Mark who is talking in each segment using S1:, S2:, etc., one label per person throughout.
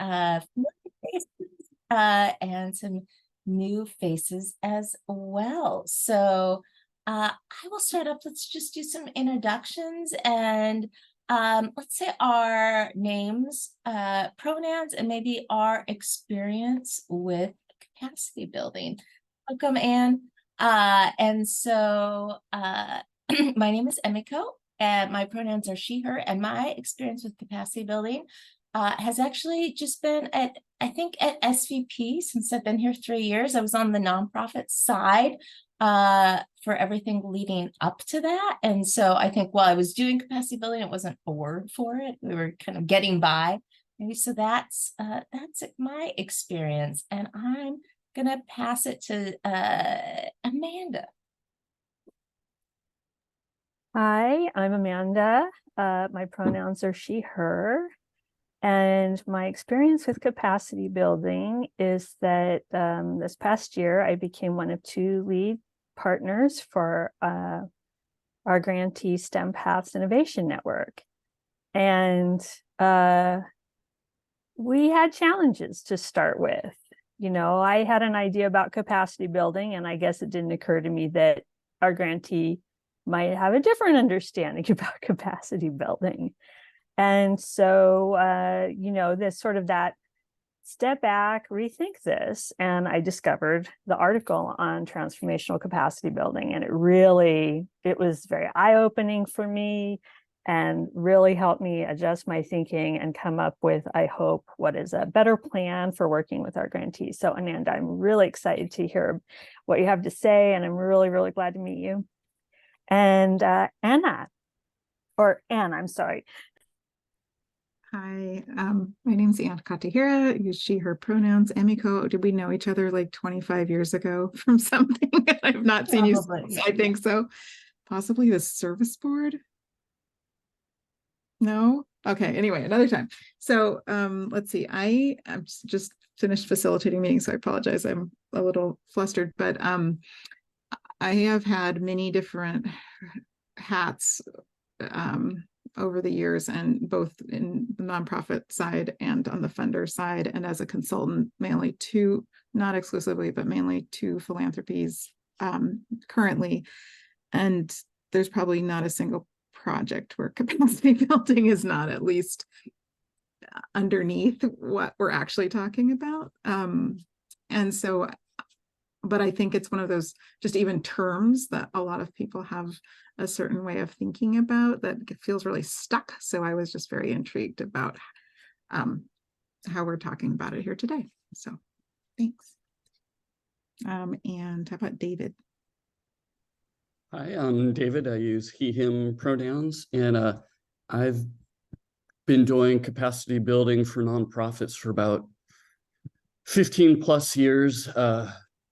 S1: familiar faces and some new faces as well. So I will start up. Let's just do some introductions and let's say our names, pronouns, and maybe our experience with capacity building. Welcome, Anne. And so my name is Emiko, and my pronouns are she, her, and my experience with capacity building has actually just been at, I think, at SVP since I've been here 3 years. I was on the nonprofit side for everything leading up to that. And so I think while I was doing capacity building, it wasn't a word for it. We were kind of getting by. Maybe so that's my experience. And I'm gonna pass it to Amanda.
S2: Hi, I'm Amanda. My pronouns are she, her. And my experience with capacity building is that this past year, I became one of 2 lead partners for our grantee STEM Paths Innovation Network. And we had challenges to start with. You know, I had an idea about capacity building, and I guess it didn't occur to me that our grantee might have a different understanding about capacity building. And so, you know, this sort of that step back, rethink this. And I discovered the article on transformational capacity building. And it was very eye-opening for me and really helped me adjust my thinking and come up with, I hope, what is a better plan for working with our grantees. So Ananda, I'm really excited to hear what you have to say. And I'm really, really glad to meet you. And Anne, I'm sorry.
S3: Hi, my name's Anne Katahira. Use she, her pronouns. Emiko, did we know each other like 25 years ago from something? I've not seen you since, I think so. Possibly the service board? No? Okay, anyway, another time. So let's see. I'm just finished facilitating meetings, so I apologize. I'm a little flustered, but I have had many different hats over the years, and both in the nonprofit side and on the funder side, and as a consultant, mainly to, not exclusively, but mainly to philanthropies currently. And there's probably not a single project where capacity building is not at least underneath what we're actually talking about. And so, but I think it's one of those just even terms that a lot of people have a certain way of thinking about that feels really stuck. So I was just very intrigued about how we're talking about it here today. So thanks. And how about David?
S4: Hi, I'm David. I use he, him pronouns, and I've been doing capacity building for nonprofits for about 15 plus years,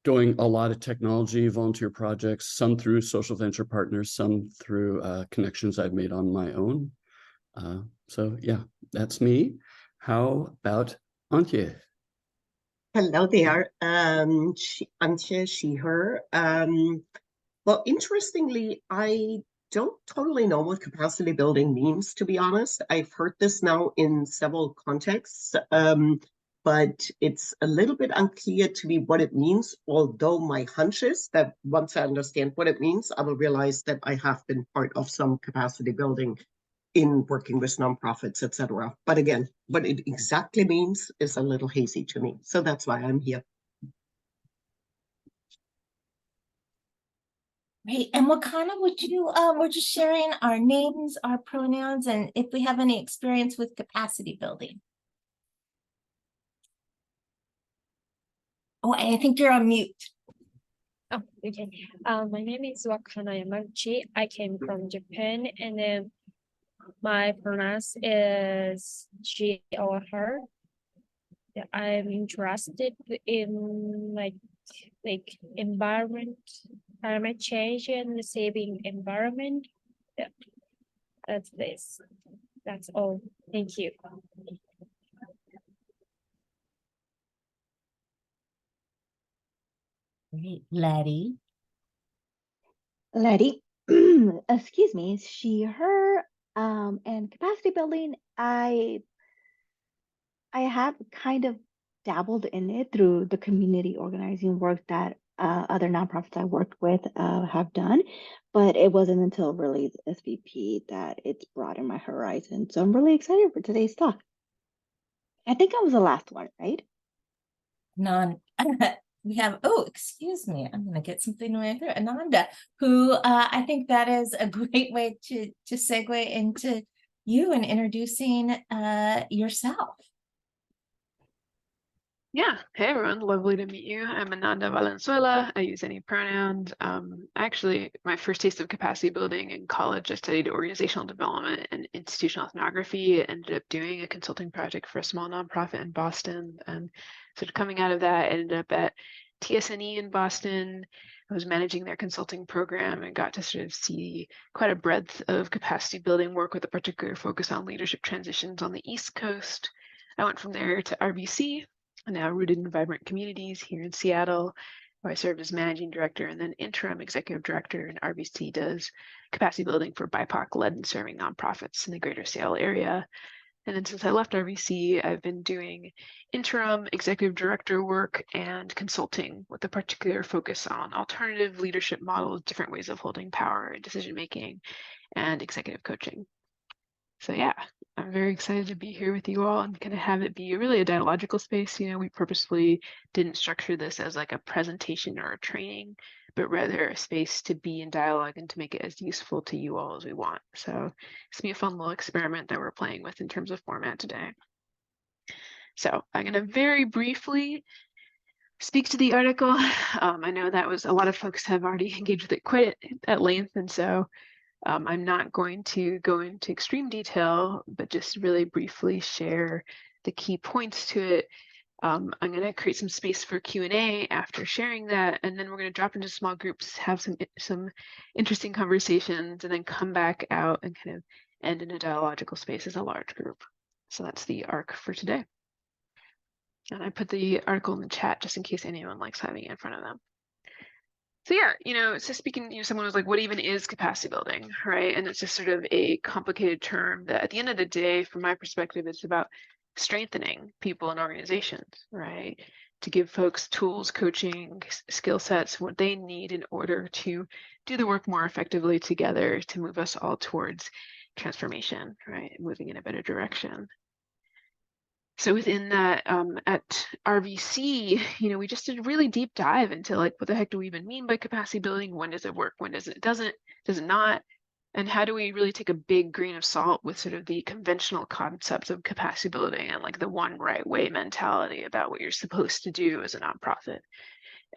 S4: doing a lot of technology, volunteer projects, some through social venture partners, some through connections I've made on my own. So yeah, that's me. How about Antje?
S5: Hello there, Antje, she, her. Well, interestingly, I don't totally know what capacity building means, to be honest. I've heard this now in several contexts, but it's a little bit unclear to me what it means, although my hunch is that once I understand what it means, I will realize that I have been part of some capacity building in working with nonprofits, etc. But again, what it exactly means is a little hazy to me. So that's why I'm here.
S1: Great. And Wakana, would you, we're just sharing our names, our pronouns, and if we have any experience with capacity building. Oh, I think you're on mute.
S6: Oh, okay. My name is Wakana Yamaguchi. I came from Japan, and then my pronouns is she or her. I'm interested in like environment, climate change, and saving environment. Yeah, that's this. That's all. Thank you.
S1: Great. Letty.
S7: Letty, excuse me, she, her, and capacity building. I I have kind of dabbled in it through the community organizing work that other nonprofits I worked with have done, but it wasn't until really the SVP that it's broadened my horizon. So I'm really excited for today's talk. I think I was the last one, right?
S1: Non, we have, oh, excuse me, I'm gonna get something right there. Ananda, who I think that is a great way to segue into you and introducing yourself.
S8: Yeah. Hey everyone, lovely to meet you. I'm Ananda Valenzuela. I use any pronouns. Actually, my first taste of capacity building in college, I studied organizational development and institutional ethnography. Ended up doing a consulting project for a small nonprofit in Boston. And sort of coming out of that, I ended up at TSNE in Boston. I was managing their consulting program and got to sort of see quite a breadth of capacity building work with a particular focus on leadership transitions on the East Coast. I went from there to RBC, now rooted in vibrant communities here in Seattle, where I served as managing director and then interim executive director. And RBC does capacity building for BIPOC-led and serving nonprofits in the greater Seattle area. And then since I left RBC, I've been doing interim executive director work and consulting with a particular focus on alternative leadership models, different ways of holding power and decision making, and executive coaching. So yeah, I'm very excited to be here with you all and kind of have it be really a dialogical space. You know, we purposefully didn't structure this as like a presentation or a training, but rather a space to be in dialogue and to make it as useful to you all as we want. So it's gonna be a fun little experiment that we're playing with in terms of format today. So I'm gonna very briefly speak to the article. I know that was a lot of folks have already engaged with it quite at length, and so I'm not going to go into extreme detail, but just really briefly share the key points to it. I'm going to create some space for Q&A after sharing that, and then we're going to drop into small groups, have some interesting conversations, and then come back out and kind of end in a dialogical space as a large group. So that's the arc for today. And I put the article in the chat just in case anyone likes having it in front of them. So yeah, you know, so speaking, you know, someone was like, what even is capacity building, right? And it's just sort of a complicated term that at the end of the day, from my perspective, it's about strengthening people and organizations, right? To give folks tools, coaching, skill sets, what they need in order to do the work more effectively together to move us all towards transformation, right? Moving in a better direction. So within that, at RVC, you know, we just did a really deep dive into like, what the heck do we even mean by capacity building? When does it work? When does it does it not? And how do we really take a big grain of salt with sort of the conventional concepts of capacity building and like the one right way mentality about what you're supposed to do as a nonprofit?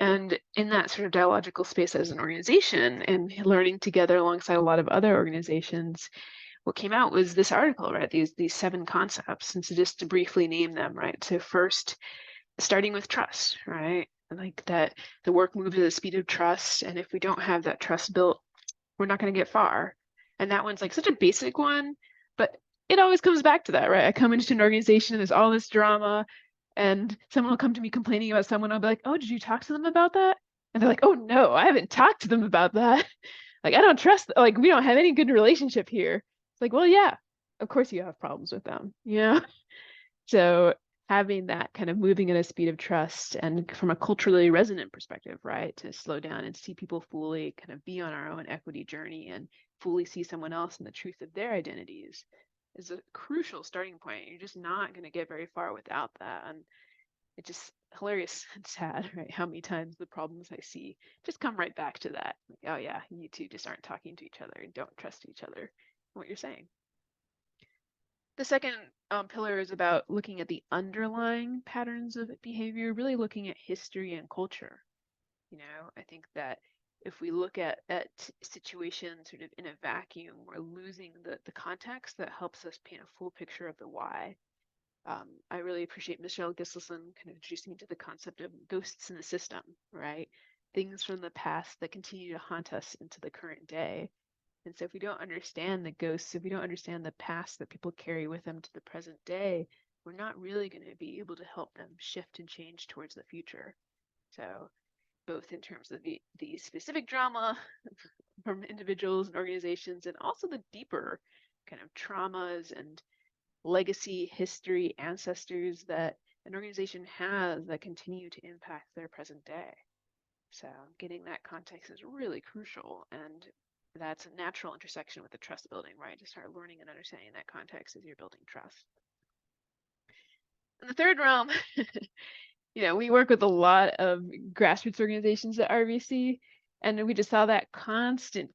S8: And in that sort of dialogical space as an organization and learning together alongside a lot of other organizations, what came out was this article, right? These 7 concepts. And so just to briefly name them, right? So first, starting with trust, right? Like that the work moves at the speed of trust. And if we don't have that trust built, we're not going to get far. And that one's like such a basic one, but it always comes back to that, right? I come into an organization, there's all this drama, and someone will come to me complaining about someone. I'll be like, oh, did you talk to them about that? And they're like, oh, no, I haven't talked to them about that. Like, I don't trust, like, we don't have any good relationship here. It's like, well, yeah, of course you have problems with them, you know? So having that kind of moving at a speed of trust and from a culturally resonant perspective, right? To slow down and see people fully kind of be on our own equity journey and fully see someone else in the truth of their identities is a crucial starting point. You're just not going to get very far without that. And it's just hilarious and sad, right? How many times the problems I see just come right back to that. Like, oh yeah, you two just aren't talking to each other and don't trust each other, what you're saying. The second pillar is about looking at the underlying patterns of behavior, really looking at history and culture. You know, I think that if we look at situations sort of in a vacuum, we're losing the context that helps us paint a full picture of the why. I really appreciate Michelle Giselson kind of introducing me to the concept of ghosts in the system, right? Things from the past that continue to haunt us into the current day. And so if we don't understand the ghosts, if we don't understand the past that people carry with them to the present day, we're not really going to be able to help them shift and change towards the future. So both in terms of the specific drama from individuals and organizations, and also the deeper kind of traumas and legacy, history, ancestors that an organization has that continue to impact their present day. So getting that context is really crucial, and that's a natural intersection with the trust building, right? To start learning and understanding that context as you're building trust. In the third realm, we work with a lot of grassroots organizations at RVC, and we just saw that constant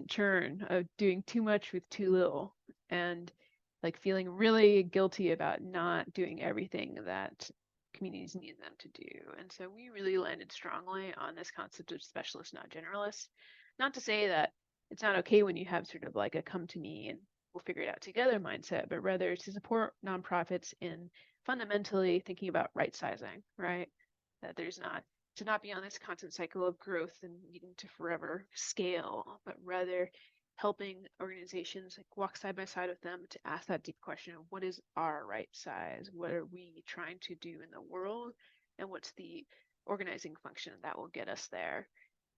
S8: churn of doing too much with too little, and like feeling really guilty about not doing everything that communities need them to do. And so we really landed strongly on this concept of specialist, not generalist. Not to say that it's not okay when you have sort of like a come to me and we'll figure it out together mindset, but rather to support nonprofits in fundamentally thinking about right sizing, right? That there's not to not be on this constant cycle of growth and needing to forever scale, but rather helping organizations like walk side by side with them to ask that deep question of what is our right size? What are we trying to do in the world? And what's the organizing function that will get us there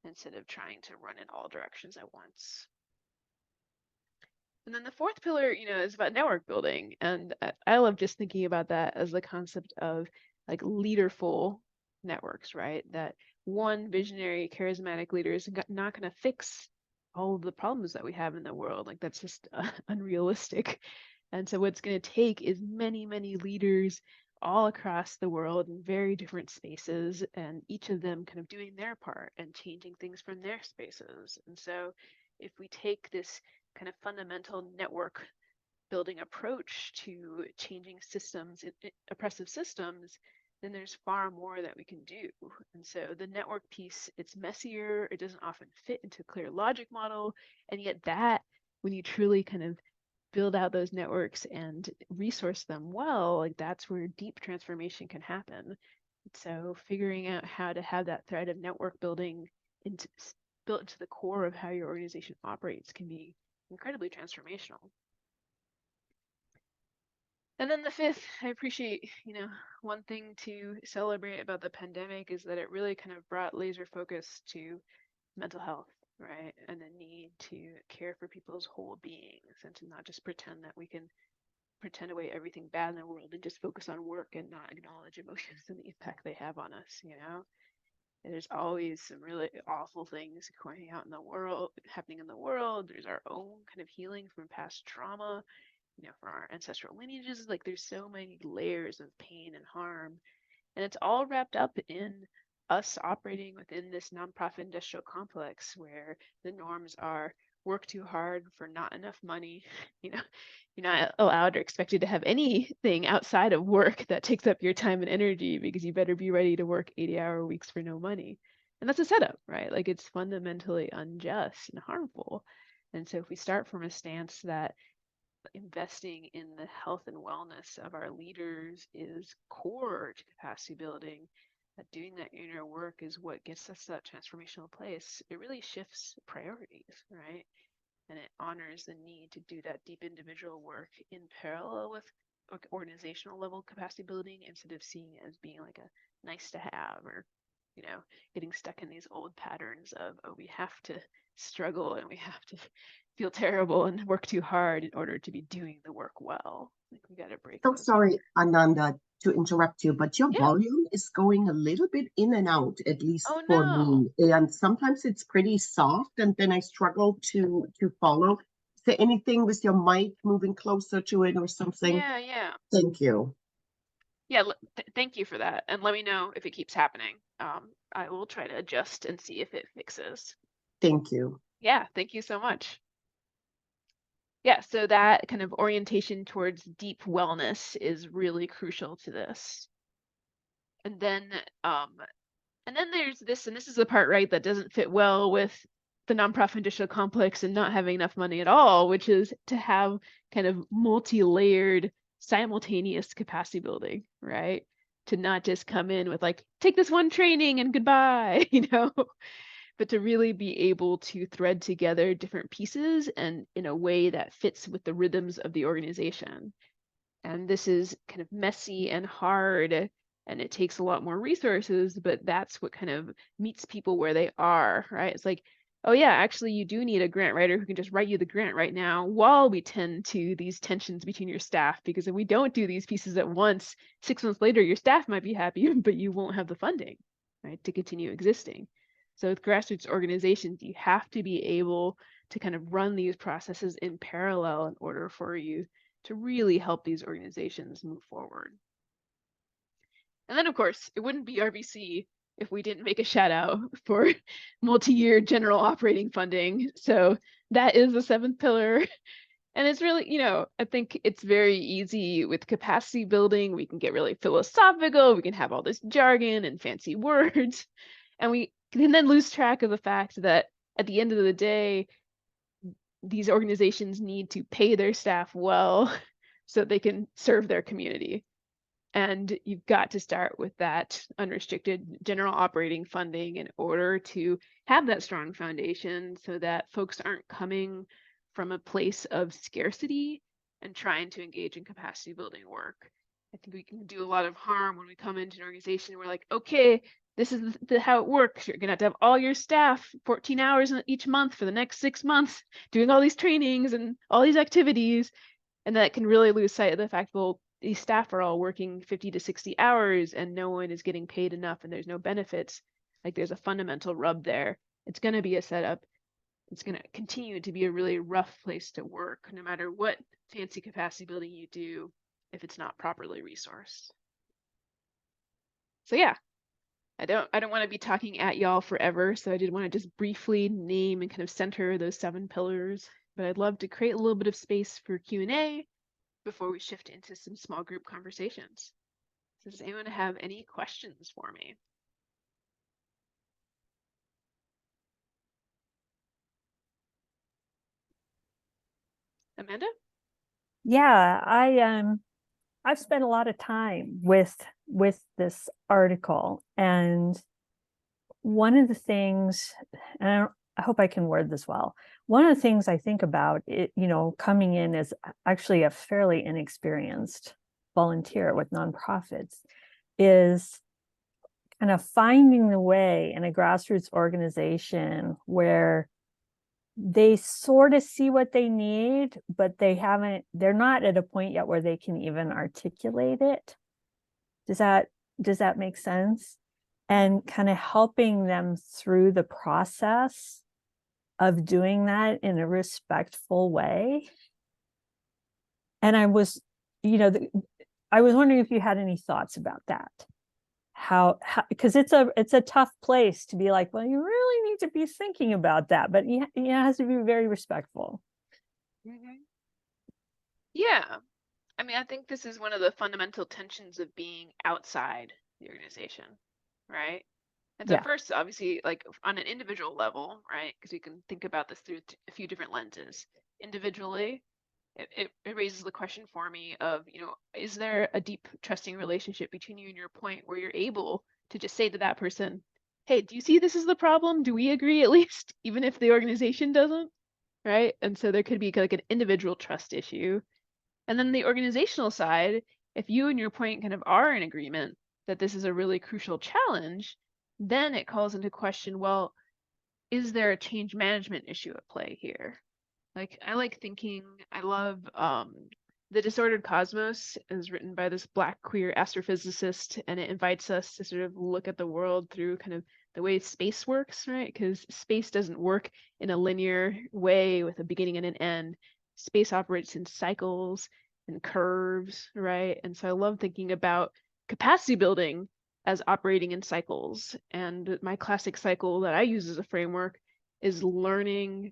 S8: instead of trying to run in all directions at once? And then the fourth pillar, is about network building. And I love just thinking about that as the concept of like leaderful networks, right? That one visionary, charismatic leader is not going to fix all of the problems that we have in the world. Like that's just unrealistic. And so what's going to take is many, many leaders all across the world in very different spaces, and each of them kind of doing their part and changing things from their spaces. And so if we take this kind of fundamental network building approach to changing systems, oppressive systems, then there's far more that we can do. And so the network piece, it's messier, it doesn't often fit into a clear logic model, and yet that, when you truly kind of build out those networks and resource them well, like that's where deep transformation can happen. So figuring out how to have that thread of network building built into the core of how your organization operates can be incredibly transformational. And then the fifth, I appreciate, one thing to celebrate about the pandemic is that it really kind of brought laser focus to mental health, right? And the need to care for people's whole beings and to not just pretend that we can pretend away everything bad in the world and just focus on work and not acknowledge emotions and the impact they have on us, And there's always some really awful things going out in the world, happening in the world. There's our own kind of healing from past trauma, from our ancestral lineages. Like there's so many layers of pain and harm. And it's all wrapped up in us operating within this nonprofit industrial complex where the norms are work too hard for not enough money. You're not allowed or expected to have anything outside of work that takes up your time and energy because you better be ready to work 80-hour weeks for no money. And that's a setup, right? Like it's fundamentally unjust and harmful. And so if we start from a stance that investing in the health and wellness of our leaders is core to capacity building, that doing that inner work is what gets us to that transformational place, it really shifts priorities, right? And it honors the need to do that deep individual work in parallel with organizational level capacity building instead of seeing it as being like a nice to have or, getting stuck in these old patterns of, oh, we have to struggle and we have to feel terrible and work too hard in order to be doing the work well. Like we got to break
S5: So
S8: those.
S5: sorry, Ananda, to interrupt you, but your
S8: Yeah.
S5: volume is going a little bit in and out, at least
S8: Oh,
S5: for
S8: no.
S5: me. And sometimes it's pretty soft, and then I struggle to follow. Is there anything with your mic moving closer to it or something?
S8: Yeah.
S5: Thank you.
S8: Yeah, thank you for that. And let me know if it keeps happening. I will try to adjust and see if it fixes.
S5: Thank you.
S8: Yeah, thank you so much. Yeah, so that kind of orientation towards deep wellness is really crucial to this. And then there's this, and this is the part, right, that doesn't fit well with the nonprofit industrial complex and not having enough money at all, which is to have kind of multi-layered simultaneous capacity building, right? To not just come in with like, take this one training and goodbye, but to really be able to thread together different pieces and in a way that fits with the rhythms of the organization. And this is kind of messy and hard, and it takes a lot more resources, but that's what kind of meets people where they are, right? It's like, oh yeah, actually you do need a grant writer who can just write you the grant right now while we tend to these tensions between your staff. Because if we don't do these pieces at once, 6 months later, your staff might be happy, but you won't have the funding, right, to continue existing. So with grassroots organizations, you have to be able to kind of run these processes in parallel in order for you to really help these organizations move forward. And then, of course, it wouldn't be RVC if we didn't make a shout out for multi-year general operating funding. So that is the 7th pillar. And it's really, you know, I think it's very easy with capacity building. We can get really philosophical. We can have all this jargon and fancy words. And we can then lose track of the fact that at the end of the day, these organizations need to pay their staff well so that they can serve their community. And you've got to start with that unrestricted general operating funding in order to have that strong foundation so that folks aren't coming from a place of scarcity and trying to engage in capacity building work. I think we can do a lot of harm when we come into an organization and we're like, okay, this is how it works. You're going to have all your staff 14 hours each month for the next 6 months doing all these trainings and all these activities. And that can really lose sight of the fact, well, these staff are all working 50 to 60 hours and no one is getting paid enough and there's no benefits. Like there's a fundamental rub there. It's going to be a setup. It's going to continue to be a really rough place to work, no matter what fancy capacity building you do, if it's not properly resourced. So yeah, I don't want to be talking at y'all forever. So I did want to just briefly name and kind of center those 7 pillars, but I'd love to create a little bit of space for Q&A before we shift into some small group conversations. So does anyone have any questions for me? Amanda?
S2: Yeah, I've spent a lot of time with this article, and one of the things, and I hope I can word this well. One of the things I think about it, you know, coming in as actually a fairly inexperienced volunteer with nonprofits, is kind of finding the way in a grassroots organization where they sort of see what they need, but they're not at a point yet where they can even articulate it. Does that make sense? And kind of helping them through the process of doing that in a respectful way. And I was, you know, I was wondering if you had any thoughts about that. How because it's a tough place to be like, well, you really need to be thinking about that, but it has to be very respectful.
S8: Mm-hmm. Yeah, I mean, I think this is one of the fundamental tensions of being outside the organization, right? And so
S2: Yeah.
S8: first, obviously, like on an individual level, right? Because you can think about this through a few different lenses. Individually, it raises the question for me of, you know, is there a deep trusting relationship between you and your point where you're able to just say to that person, hey, do you see this is the problem? Do we agree at least, even if the organization doesn't, right? And so there could be like an individual trust issue. And then the organizational side, if you and your point kind of are in agreement that this is a really crucial challenge, then it calls into question, well, is there a change management issue at play here? Like I like thinking, I love The Disordered Cosmos is written by this Black queer astrophysicist, and it invites us to sort of look at the world through kind of the way space works, right? Because space doesn't work in a linear way with a beginning and an end. Space operates in cycles and curves, right? And so I love thinking about capacity building as operating in cycles. And my classic cycle that I use as a framework is learning,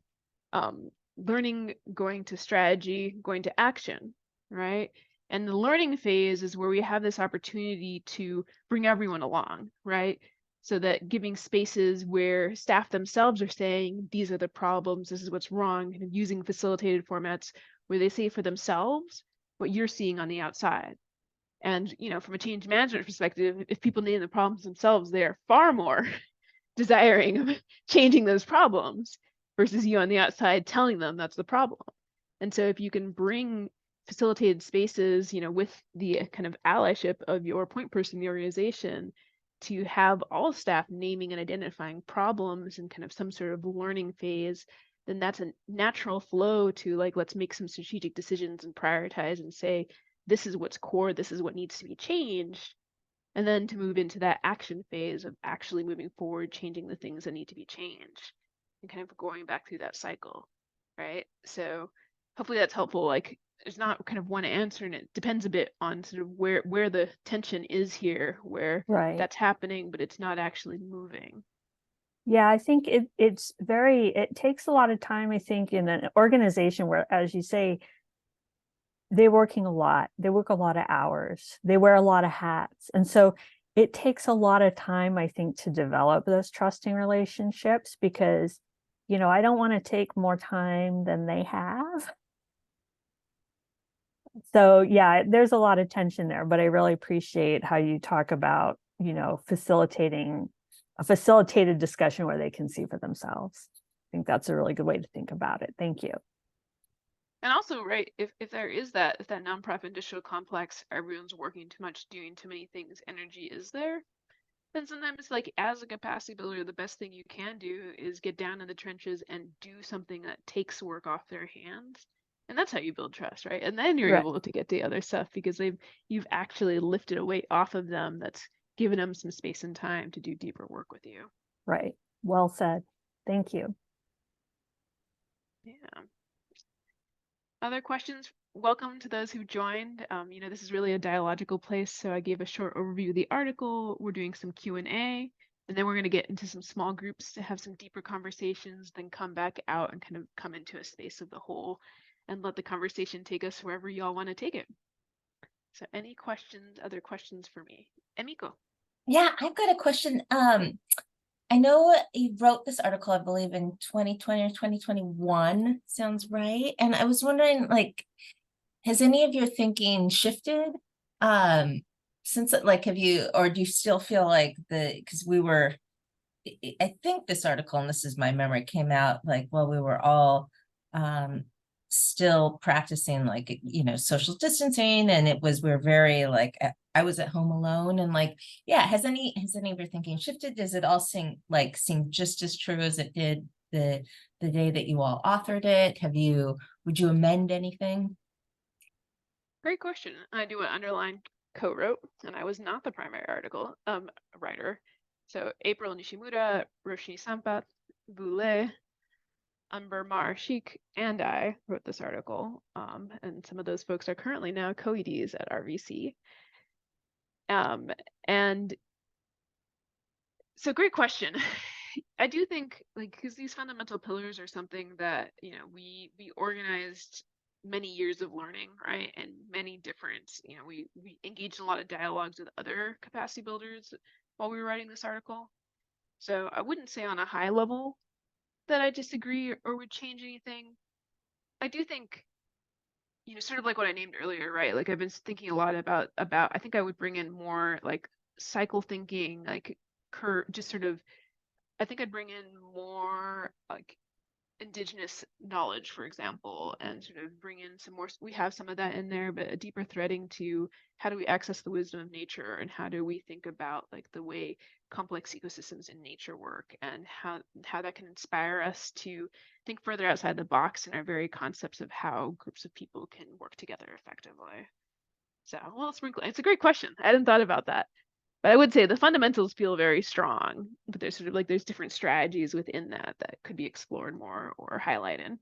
S8: going to strategy, going to action, right? And the learning phase is where we have this opportunity to bring everyone along, right? So that giving spaces where staff themselves are saying, these are the problems, this is what's wrong, and using facilitated formats where they say for themselves what you're seeing on the outside. And, you know, from a change management perspective, if people name the problems themselves, they are far more desiring of changing those problems versus you on the outside telling them that's the problem. And so if you can bring facilitated spaces, you know, with the kind of allyship of your point person in the organization to have all staff naming and identifying problems and kind of some sort of learning phase, then that's a natural flow to like, let's make some strategic decisions and prioritize and say, this is what's core, this is what needs to be changed. And then to move into that action phase of actually moving forward, changing the things that need to be changed and kind of going back through that cycle, right? So hopefully that's helpful. Like there's not kind of one answer, and it depends a bit on sort of where the tension is here, where
S2: Right.
S8: that's happening, but it's not actually moving.
S2: Yeah, I think it takes a lot of time, I think, in an organization where, as you say, they're working a lot. They work a lot of hours. They wear a lot of hats. And so it takes a lot of time, I think, to develop those trusting relationships because, I don't want to take more time than they have. So yeah, there's a lot of tension there, but I really appreciate how you talk about, facilitating a facilitated discussion where they can see for themselves. I think that's a really good way to think about it. Thank you.
S8: And also, right, if there is that, if that nonprofit industrial complex, everyone's working too much, doing too many things, energy is there, then sometimes like as a capacity builder, the best thing you can do is get down in the trenches and do something that takes work off their hands. And that's how you build trust, right? And then you're
S2: Right.
S8: able to get the other stuff because you've actually lifted a weight off of them that's given them some space and time to do deeper work with you.
S2: Right. Well said. Thank you.
S8: Yeah. Other questions? Welcome to those who joined. This is really a dialogical place, so I gave a short overview of the article. We're doing some Q&A, and then we're going to get into some small groups to have some deeper conversations, then come back out and kind of come into a space of the whole and let the conversation take us wherever y'all want to take it. So any questions, other questions for me? Emiko.
S1: Yeah, I've got a question. I know you wrote this article, I believe, in 2020 or 2021, sounds right. And I was wondering, like, has any of your thinking shifted? Since like, have you, or do you still feel like because I think this article, and this is my memory, came out like while we were all still practicing like, social distancing, and we're very like, I was at home alone, and like, yeah, has any of your thinking shifted? Does it all seem just as true as it did the day that you all authored it? Would you amend anything?
S8: Great question. I do an underline co-wrote, and I was not the primary article writer. So April Nishimura, Roshni Sampath, Boulay, Umber Marshik, and I wrote this article. And some of those folks are currently now co-EDs at RVC. And so great question. I do think because these fundamental pillars are something that, we organized many years of learning, right? And many different, we engaged in a lot of dialogues with other capacity builders while we were writing this article. So I wouldn't say on a high level that I disagree or would change anything. I do think, sort of like what I named earlier, right? Like I've been thinking a lot about I think I would bring in more like cycle thinking, like just sort of, I think I'd bring in more like indigenous knowledge, for example, and sort of bring in some more, we have some of that in there, but a deeper threading to how do we access the wisdom of nature, and how do we think about like the way complex ecosystems in nature work, and how that can inspire us to think further outside the box in our very concepts of how groups of people can work together effectively. So, well, it's a great question. I hadn't thought about that. But I would say the fundamentals feel very strong, but there's sort of like there's different strategies within that could be explored more or highlighted.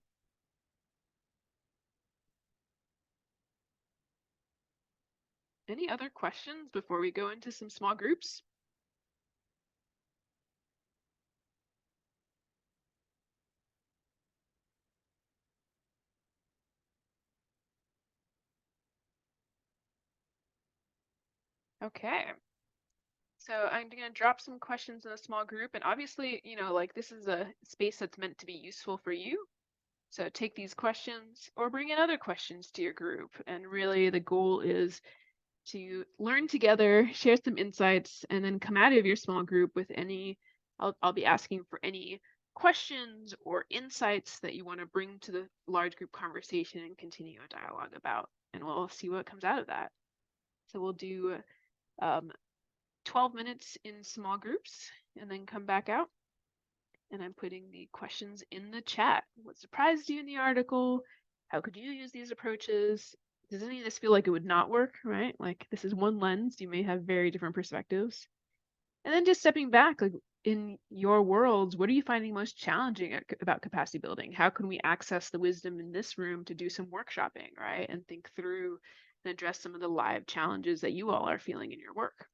S8: Any other questions before we go into some small groups? Okay. So I'm going to drop some questions in a small group, and obviously, like this is a space that's meant to be useful for you. So take these questions or bring in other questions to your group. And really the goal is to learn together, share some insights, and then come out of your small group with I'll be asking for any questions or insights that you want to bring to the large group conversation and continue a dialogue about, and we'll see what comes out of that. So we'll do 12 minutes in small groups and then come back out. And I'm putting the questions in the chat. What surprised you in the article? How could you use these approaches? Does any of this feel like it would not work, right? Like this is one lens. You may have very different perspectives. And then just stepping back, like in your worlds, what are you finding most challenging about capacity building? How can we access the wisdom in this room to do some workshopping, right? And think through and address some of the live challenges that you all are feeling in your work.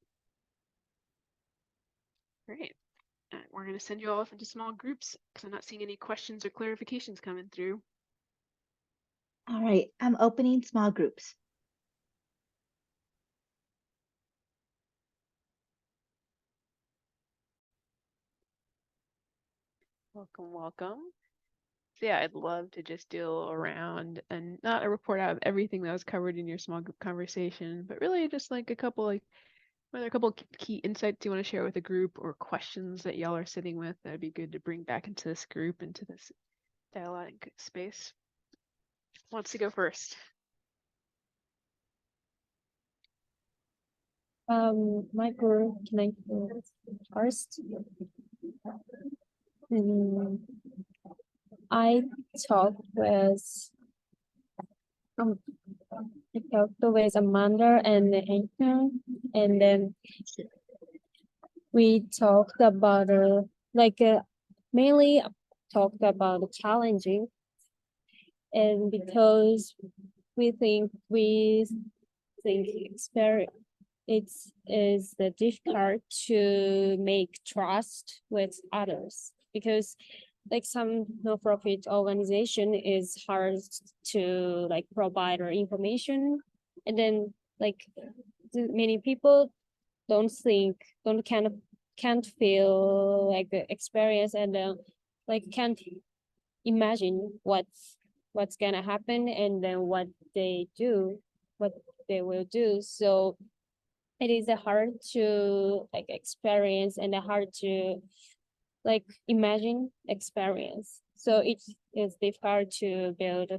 S8: Great. We're going to send you all off into small groups because I'm not seeing any questions or clarifications coming through.
S7: All right, I'm opening small groups.
S8: Welcome, welcome. So yeah, I'd love to just deal around and not a report out of everything that was covered in your small group conversation, but really just like a couple whether a couple key insights you want to share with a group or questions that y'all are sitting with that'd be good to bring back into this group, into this dialogue space. Who wants to go first?
S6: My group, can I go first? I talked with Amanda and Anchor, and then we talked about mainly talked about the challenging, and because we think it's the difficult to make trust with others, because like some non-profit organization is hard to like provide our information, and then like many people can't feel like the experience, and like can't imagine what's gonna happen, and then what they will do. So it is hard to like experience and hard to like imagine experience. So it is difficult to build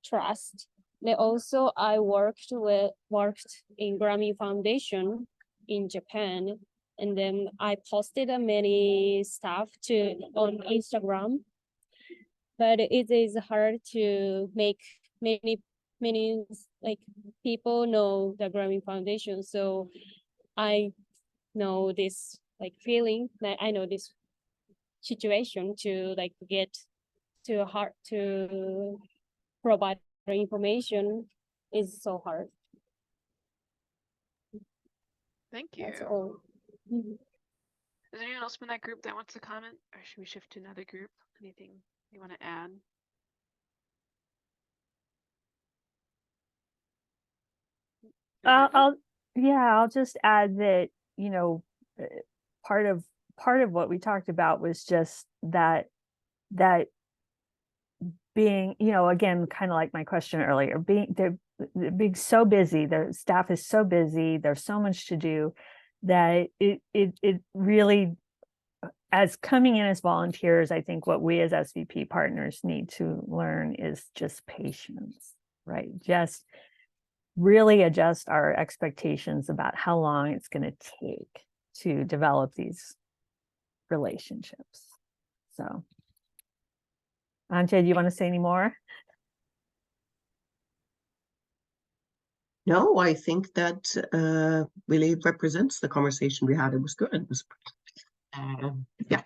S6: trust. Then also I worked in Grammy Foundation in Japan, and then I posted many stuff on Instagram, but it is hard to make many like people know the Grammy Foundation. So I know this like feeling, that I know this situation to like get to hard to provide information is so hard.
S8: Thank you.
S6: That's all.
S8: Is there anyone else in that group that wants to comment, or should we shift to another group? Anything you want to add?
S2: I'll just add that, you know, part of what we talked about was just that being, you know, again, kind of like my question earlier, they're being so busy, the staff is so busy, there's so much to do, that it really, as coming in as volunteers, I think what we as SVP partners need to learn is just patience, right? Just really adjust our expectations about how long it's going to take to develop these relationships. So, Anja, do you want to say any more?
S5: No, I think that really represents the conversation we had. It was good. It was, yeah.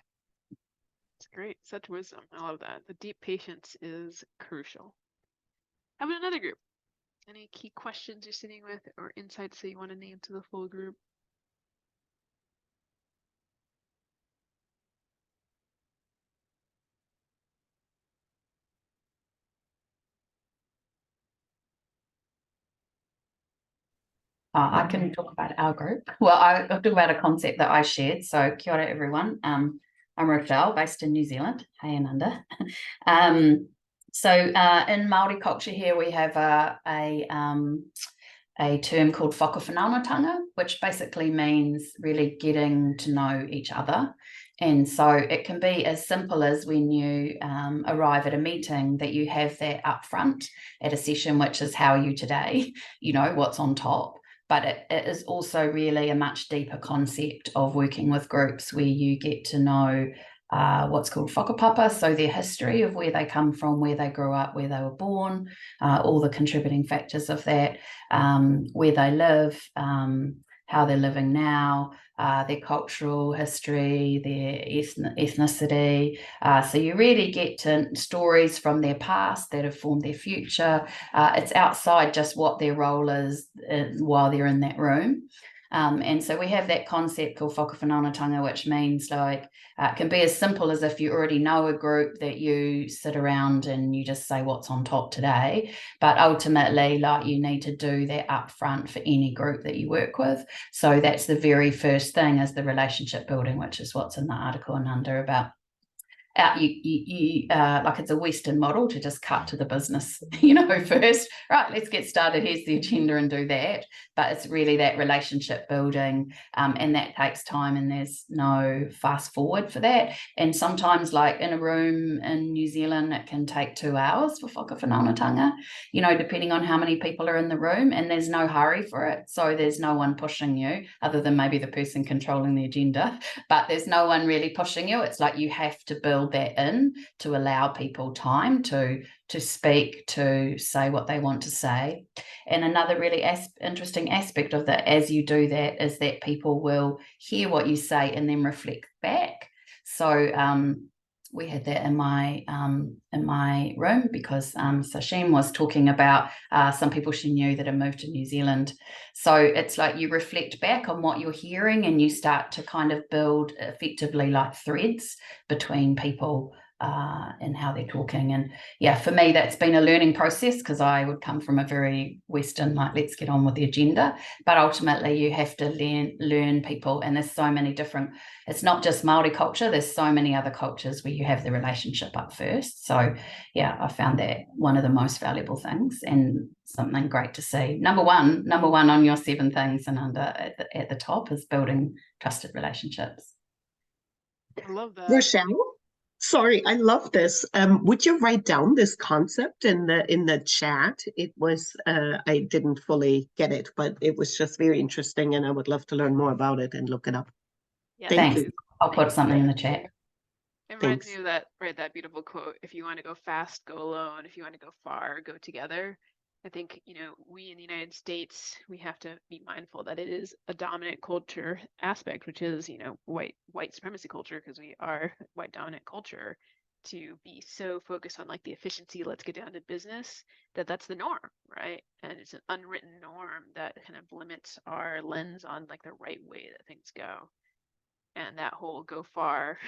S8: It's great. Such wisdom. I love that. The deep patience is crucial. How about another group? Any key questions you're sitting with or insights that you want to name to the full group?
S9: I can talk about our group. Well, I'll talk about a concept that I shared. So kia ora, everyone. I'm Rochelle, based in New Zealand. Hey, Ananda. So in Māori culture here, we have a term called whakawhanaungatanga, which basically means really getting to know each other. And so it can be as simple as when you arrive at a meeting, that you have that up front at a session, which is how are you today, you know, what's on top. but it is also really a much deeper concept of working with groups where you get to know what's called whakapapa, so their history of where they come from, where they grew up, where they were born, all the contributing factors of that, where they live, how they're living now, their cultural history, their ethnicity. So you really get to stories from their past that have formed their future. It's outside just what their role is while they're in that room. And so we have that concept called whakawhanaungatanga, which means like it can be as simple as if you already know a group that you sit around and you just say what's on top today. But ultimately, like you need to do that up front for any group that you work with. So that's the very first thing is the relationship building, which is what's in the article, Ananda, about like it's a Western model to just cut to the business, first, right, let's get started, here's the agenda and do that. But it's really that relationship building, and that takes time, and there's no fast forward for that. And sometimes, like in a room in New Zealand, it can take 2 hours for whakawhanaungatanga, depending on how many people are in the room, and there's no hurry for it. So there's no one pushing you other than maybe the person controlling the agenda, but there's no one really pushing you. It's like you have to build that in to allow people time to speak, to say what they want to say. And another really interesting aspect of that as you do that is that people will hear what you say and then reflect back. So we had that in my room because Sashim was talking about some people she knew that had moved to New Zealand. So it's like you reflect back on what you're hearing and you start to kind of build effectively like threads between people and how they're talking. And yeah, for me, that's been a learning process because I would come from a very Western, like, let's get on with the agenda. But ultimately, you have to learn people. And there's so many different, it's not just Māori culture, there's so many other cultures where you have the relationship up first. So yeah, I found that one of the most valuable things and something great to see. Number one on your 7 things, and at the top is building trusted relationships.
S8: I love that.
S5: Rochelle? Sorry, I love this. Would you write down this concept in the chat? It was I didn't fully get it, but it was just very interesting, and I would love to learn more about it and look it up.
S8: Yeah,
S5: Thank
S9: Thanks.
S5: you.
S9: I'll put something in the chat.
S8: It reminds
S5: Thanks.
S8: me of that beautiful quote, if you want to go fast, go alone. If you want to go far, go together. I think, we in the United States, we have to be mindful that it is a dominant culture aspect, which is, white supremacy culture, because we are white dominant culture, to be so focused on like the efficiency, let's get down to business, that's the norm, right? And it's an unwritten norm that kind of limits our lens on like the right way that things go. And that whole go far,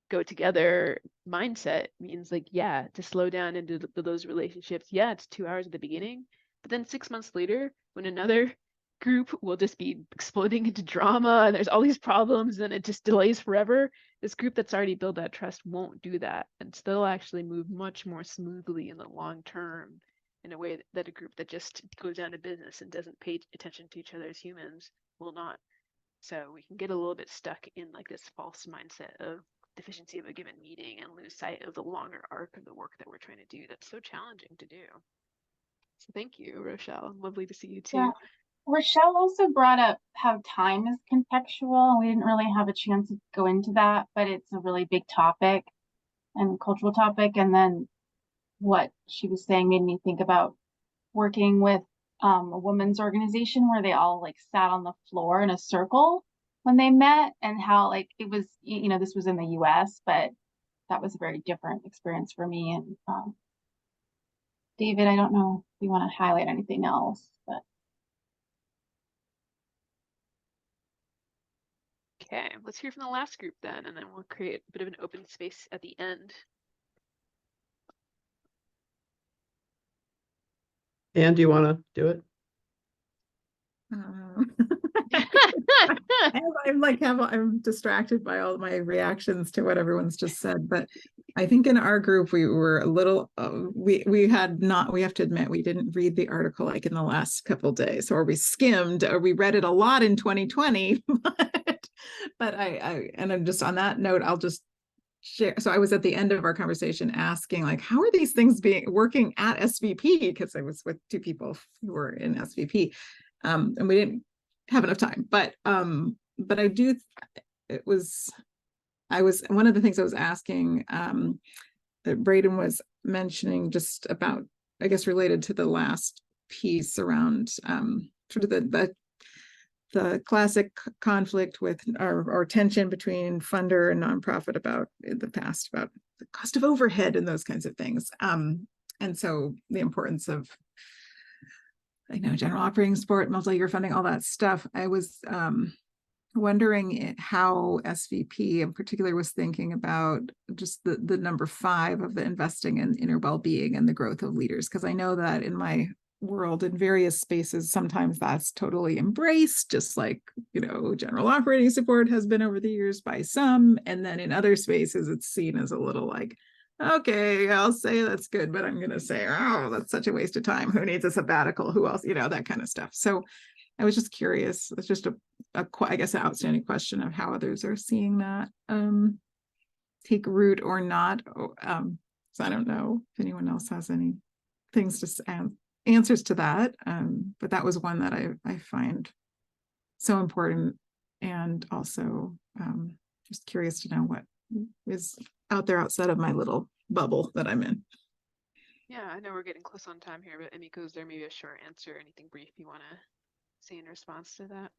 S8: go together mindset means like, yeah, to slow down into those relationships. Yeah, it's 2 hours at the beginning, but then 6 months later, when another group will just be exploding into drama and there's all these problems and it just delays forever, this group that's already built that trust won't do that, and still actually move much more smoothly in the long term in a way that a group that just goes down to business and doesn't pay attention to each other as humans will not. So we can get a little bit stuck in like this false mindset of deficiency of a given meeting and lose sight of the longer arc of the work that we're trying to do. That's so challenging to do. So thank you, Rochelle. Lovely to see you too.
S10: Yeah. Rochelle also brought up how time is contextual. We didn't really have a chance to go into that, but it's a really big topic and cultural topic. And then what she was saying made me think about working with a women's organization where they all like sat on the floor in a circle when they met, and how like it was, this was in the US, but that was a very different experience for me. And David, I don't know if you want to highlight anything else, but.
S8: Okay, let's hear from the last group then, and then we'll create a bit of an open space at the end.
S11: Anne, do you want to do it?
S3: I'm distracted by all my reactions to what everyone's just said, but I think in our group we were a little we have to admit we didn't read the article like in the last couple days, or we skimmed, or we read it a lot in 2020. but I'm just on that note, I'll just share. So I was at the end of our conversation asking, like, how are these things working at SVP? Because I was with 2 people who were in SVP. And we didn't have enough time, but I do, it was, one of the things I was asking, that Braden was mentioning just about, I guess, related to the last piece around sort of the classic conflict with or tension between funder and nonprofit about in the past about the cost of overhead and those kinds of things. And so the importance of, general operating support, multi-year funding, all that stuff. I was wondering how SVP in particular was thinking about just the number 5 of the investing in inner well-being and the growth of leaders. Because I know that in my world, in various spaces, sometimes that's totally embraced, just like, general operating support has been over the years by some. And then in other spaces, it's seen as a little like, okay, I'll say that's good, but I'm going to say, oh, that's such a waste of time. Who needs a sabbatical? Who else? That kind of stuff. So I was just curious. It's just I guess, an outstanding question of how others are seeing that take root or not. So I don't know if anyone else has any things to answers to that. But that was one that I find so important, and also just curious to know what is out there outside of my little bubble that I'm in.
S8: Yeah, I know we're getting close on time here, but Emiko, is there maybe a short answer, anything brief you want to say in response to that?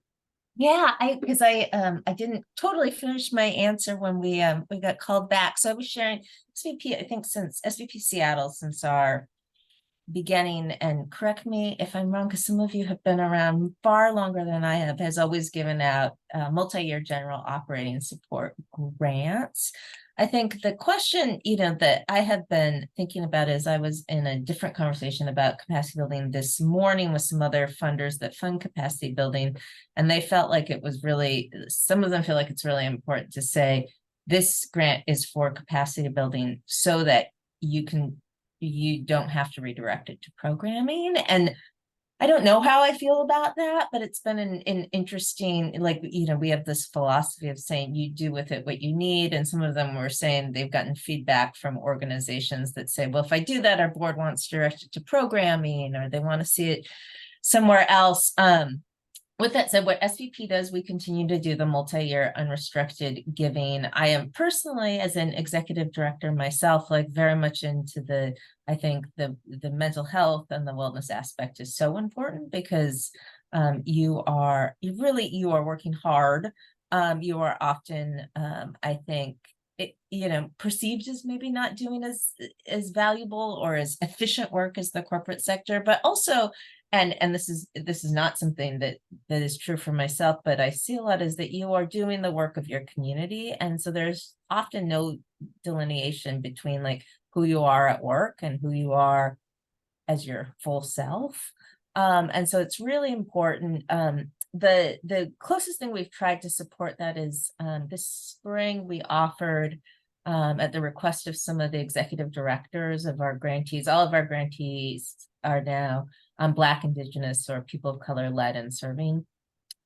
S1: Yeah, because I didn't totally finish my answer when we got called back. So I was sharing SVP, I think since SVP Seattle, since our beginning, and correct me if I'm wrong, because some of you have been around far longer than I have, has always given out multi-year general operating support grants. I think the question, that I have been thinking about is I was in a different conversation about capacity building this morning with some other funders that fund capacity building, and they felt like it was really, some of them feel like it's really important to say this grant is for capacity building so that you don't have to redirect it to programming. And I don't know how I feel about that, but it's been an interesting, we have this philosophy of saying you do with it what you need. And some of them were saying they've gotten feedback from organizations that say, well, if I do that, our board wants to direct it to programming, or they want to see it somewhere else. With that said, what SVP does, we continue to do the multi-year unrestricted giving. I am personally, as an executive director myself, very much into I think the mental health and the wellness aspect is so important, because you are working hard. You are often, I think, perceived as maybe not doing as valuable or as efficient work as the corporate sector, but also, and this is not something that is true for myself, but I see a lot, is that you are doing the work of your community. And so there's often no delineation between who you are at work and who you are as your full self. And so it's really important. The closest thing we've tried to support that is this spring we offered, at the request of some of the executive directors of our grantees. All of our grantees are now Black, Indigenous, or people of color led and serving.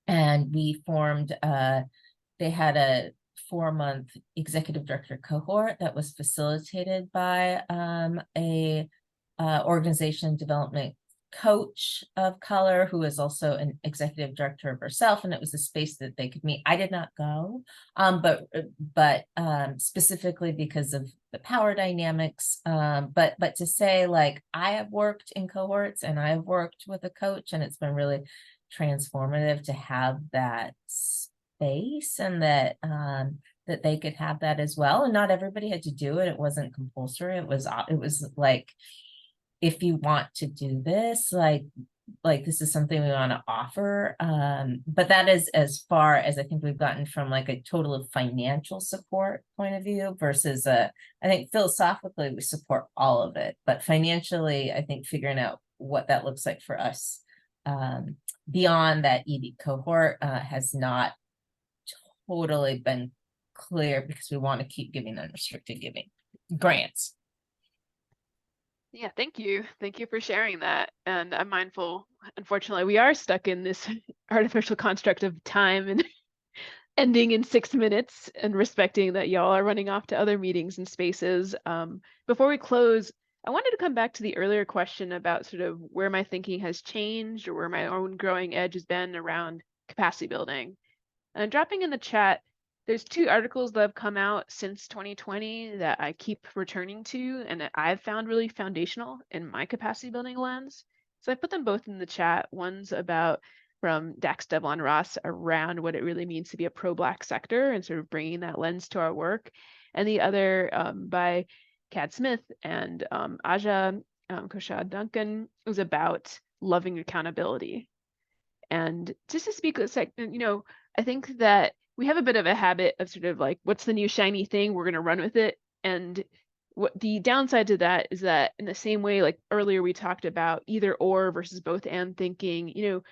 S1: And we formed, they had a 4-month executive director cohort that was facilitated by a organization development coach of color who is also an executive director of herself, and it was a space that they could meet. I did not go, but specifically because of the power dynamics. But to say, I have worked in cohorts and I've worked with a coach, and it's been really transformative to have that space, and that that they could have that as well. And not everybody had to do it. It wasn't compulsory. It was if you want to do this, this is something we want to offer. But that is as far as I think we've gotten from a total of financial support point of view versus I think philosophically we support all of it, but financially, I think figuring out what that looks like for us beyond that ED cohort has not totally been clear, because we want to keep giving unrestricted giving grants.
S8: Yeah, thank you. Thank you for sharing that. And I'm mindful, unfortunately, we are stuck in this artificial construct of time and ending in 6 minutes, and respecting that y'all are running off to other meetings and spaces. Before we close, I wanted to come back to the earlier question about sort of where my thinking has changed or where my own growing edge has been around capacity building. And dropping in the chat, there's 2 articles that have come out since 2020 that I keep returning to and that I've found really foundational in my capacity building lens. So I put them both in the chat. One's about from Dax Devlon Ross around what it really means to be a pro-Black sector and sort of bringing that lens to our work. And the other by Cad Smith and Aja Koshad Duncan was about loving accountability. And just to speak a second, you know, I think that we have a bit of a habit of sort of like, what's the new shiny thing? We're going to run with it. And what the downside to that is that in the same way, like earlier we talked about either or versus both and thinking, you know,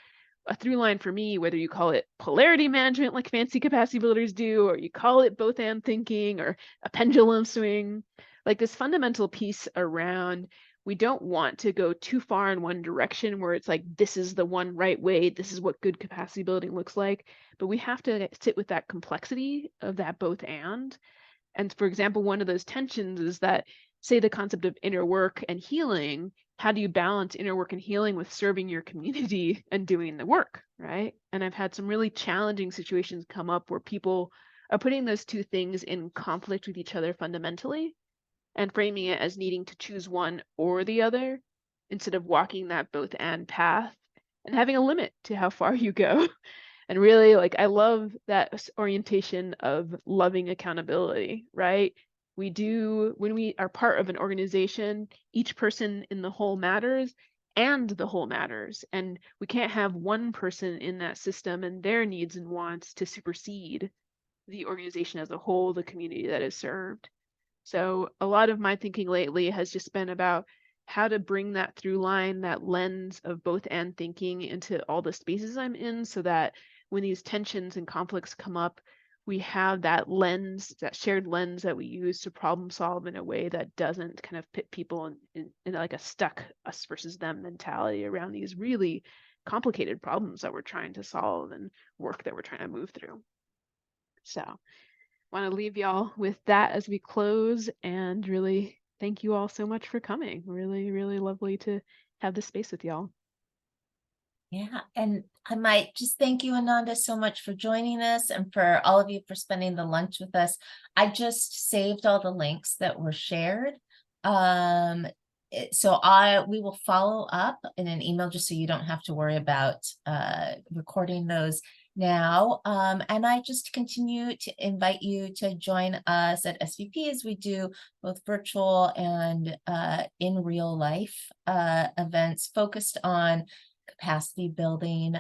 S8: a through line for me, whether you call it polarity management like fancy capacity builders do, or you call it both and thinking or a pendulum swing, like this fundamental piece around we don't want to go too far in one direction where it's like, this is the one right way, this is what good capacity building looks like. But we have to sit with that complexity of that both and. And for example, one of those tensions is that, say, the concept of inner work and healing, how do you balance inner work and healing with serving your community and doing the work, right? And I've had some really challenging situations come up where people are putting those 2 things in conflict with each other fundamentally and framing it as needing to choose one or the other instead of walking that both and path and having a limit to how far you go. And really, like, I love that orientation of loving accountability, right? We do, when we are part of an organization, each person in the whole matters and the whole matters. And we can't have one person in that system and their needs and wants to supersede the organization as a whole, the community that is served. So a lot of my thinking lately has just been about how to bring that through line, that lens of both and thinking into all the spaces I'm in so that when these tensions and conflicts come up, we have that lens, that shared lens that we use to problem solve in a way that doesn't kind of pit people in like a stuck us versus them mentality around these really complicated problems that we're trying to solve and work that we're trying to move through. So want to leave y'all with that as we close and really thank you all so much for coming. Really, really lovely to have this space with y'all.
S1: Yeah, and I might just thank you, Ananda, so much for joining us and for all of you for spending the lunch with us. I just saved all the links that were shared. So we will follow up in an email just so you don't have to worry about recording those now. And I just continue to invite you to join us at SVP as we do both virtual and in real life events focused on capacity building.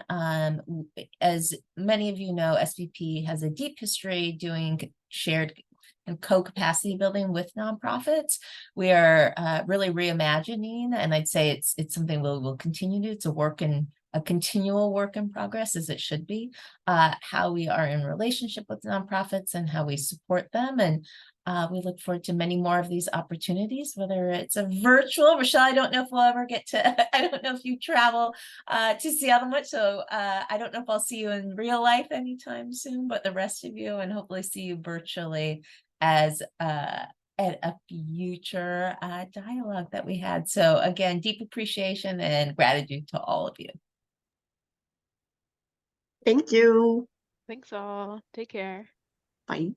S1: As many of you know, SVP has a deep history doing shared and co-capacity building with nonprofits. We are really reimagining, and I'd say it's something we'll continue to. It's a continual work in progress, as it should be, how we are in relationship with nonprofits and how we support them. And we look forward to many more of these opportunities, whether it's a virtual. Rochelle, I don't know if we'll ever get to, I don't know if you travel to Seattle much, so I don't know if I'll see you in real life anytime soon, but the rest of you, and hopefully see you virtually as at a future dialogue that we had. So again, deep appreciation and gratitude to all of you.
S5: Thank you.
S8: Thanks all. Take care.
S5: Bye.